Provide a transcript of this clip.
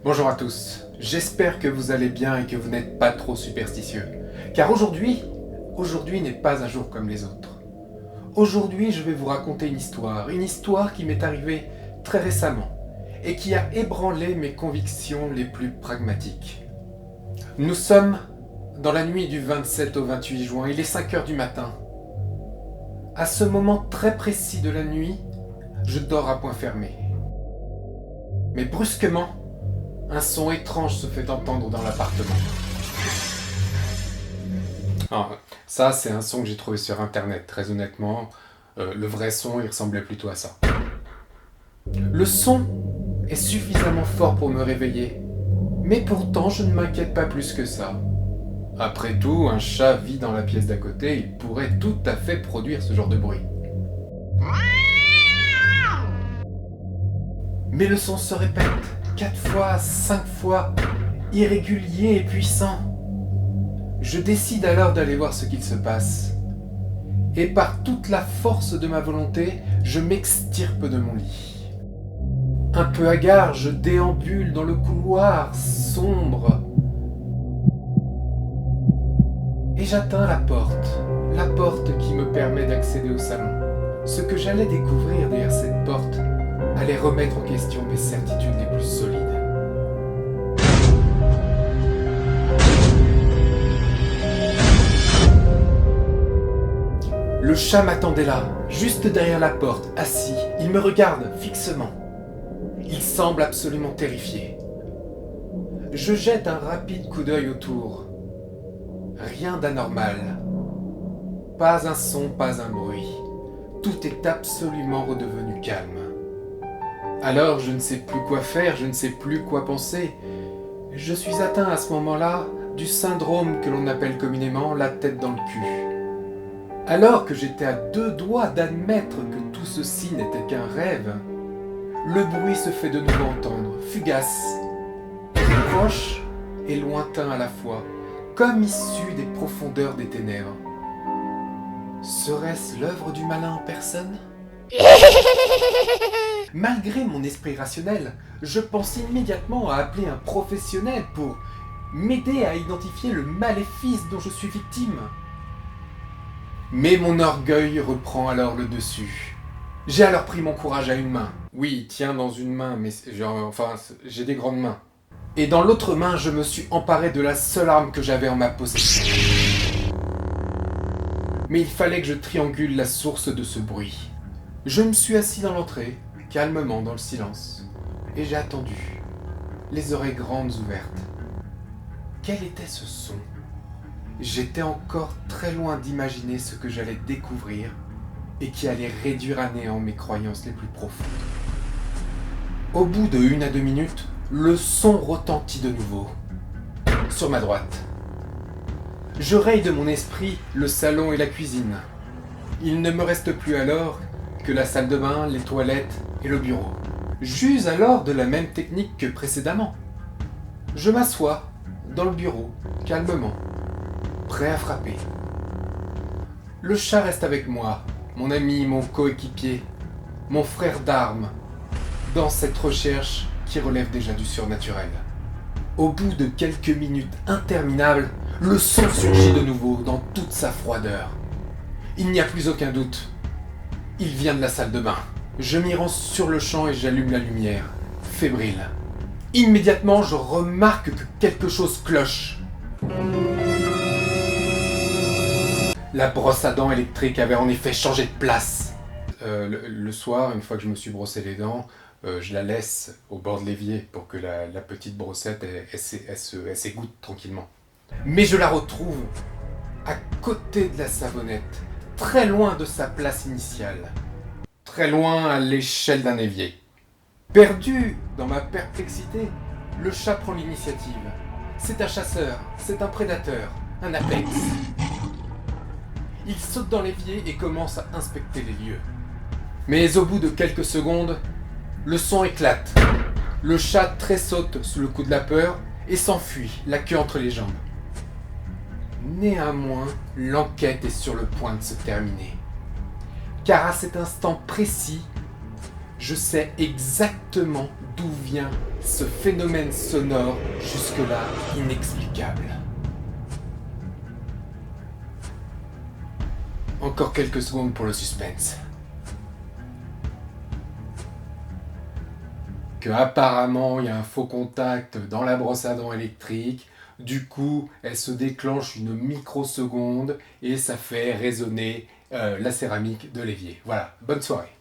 Bonjour à tous, j'espère que vous allez bien et que vous n'êtes pas trop superstitieux. Car aujourd'hui n'est pas un jour comme les autres. Aujourd'hui, je vais vous raconter une histoire qui m'est arrivée très récemment et qui a ébranlé mes convictions les plus pragmatiques. Nous sommes dans la nuit du 27 au 28 juin, il est 5 heures du matin. À ce moment très précis de la nuit, je dors à point fermé. Mais brusquement, un son étrange se fait entendre dans l'appartement. Ça, c'est un son que j'ai trouvé sur internet, très honnêtement. Le vrai son, il ressemblait plutôt à ça. Le son est suffisamment fort pour me réveiller, mais pourtant je ne m'inquiète pas plus que ça. Après tout, un chat vit dans la pièce d'à côté, il pourrait tout à fait produire ce genre de bruit. Mais le son se répète, 4 fois, 5 fois, irrégulier et puissant. Je décide alors d'aller voir ce qu'il se passe. Et par toute la force de ma volonté, je m'extirpe de mon lit. Un peu hagard, je déambule dans le couloir sombre. Et j'atteins la porte qui me permet d'accéder au salon. Ce que j'allais découvrir derrière cette porte allait remettre en question mes certitudes les plus solides. Le chat m'attendait là, juste derrière la porte, assis. Il me regarde fixement. Il semble absolument terrifié. Je jette un rapide coup d'œil autour. Rien d'anormal. Pas un son, pas un bruit. Tout est absolument redevenu calme. Alors je ne sais plus quoi faire, je ne sais plus quoi penser. Je suis atteint à ce moment-là du syndrome que l'on appelle communément la tête dans le cul. Alors que j'étais à 2 doigts d'admettre que tout ceci n'était qu'un rêve, le bruit se fait de nouveau entendre, fugace, proche et lointain à la fois, comme issu des profondeurs des ténèbres. Serait-ce l'œuvre du malin en personne ? Malgré mon esprit rationnel, je pense immédiatement à appeler un professionnel pour m'aider à identifier le maléfice dont je suis victime. Mais mon orgueil reprend alors le dessus. J'ai alors pris mon courage à une main. Oui, il tient dans une main, mais j'ai des grandes mains. Et dans l'autre main, je me suis emparé de la seule arme que j'avais en ma possession. Mais il fallait que je triangule la source de ce bruit. Je me suis assis dans l'entrée, calmement dans le silence, et j'ai attendu, les oreilles grandes ouvertes. Quel était ce son ? J'étais encore très loin d'imaginer ce que j'allais découvrir et qui allait réduire à néant mes croyances les plus profondes. Au bout de 1 à 2 minutes, le son retentit de nouveau, sur ma droite. Je raye de mon esprit le salon et la cuisine. Il ne me reste plus alors que la salle de bain, les toilettes et le bureau. J'use alors de la même technique que précédemment. Je m'assois dans le bureau, calmement, prêt à frapper. Le chat reste avec moi, mon ami, mon coéquipier, mon frère d'armes, dans cette recherche qui relève déjà du surnaturel. Au bout de quelques minutes interminables, le son surgit de nouveau dans toute sa froideur. Il n'y a plus aucun doute. Il vient de la salle de bain. Je m'y rends sur le champ et j'allume la lumière, fébrile. Immédiatement, je remarque que quelque chose cloche. La brosse à dents électrique avait en effet changé de place. Le soir, une fois que je me suis brossé les dents, je la laisse au bord de l'évier pour que la petite brossette elle s'égoutte tranquillement. Mais je la retrouve à côté de la savonnette, très loin de sa place initiale, très loin à l'échelle d'un évier. Perdu dans ma perplexité, le chat prend l'initiative. C'est un chasseur, c'est un prédateur, un apex. Il saute dans l'évier et commence à inspecter les lieux. Mais au bout de quelques secondes, le son éclate. Le chat tressaute sous le coup de la peur et s'enfuit, la queue entre les jambes. Néanmoins, l'enquête est sur le point de se terminer. Car à cet instant précis, je sais exactement d'où vient ce phénomène sonore jusque-là inexplicable. Encore quelques secondes pour le suspense. Que apparemment il y a un faux contact dans la brosse à dents électrique, du coup elle se déclenche une microseconde et ça fait résonner la céramique de l'évier. Voilà, bonne soirée.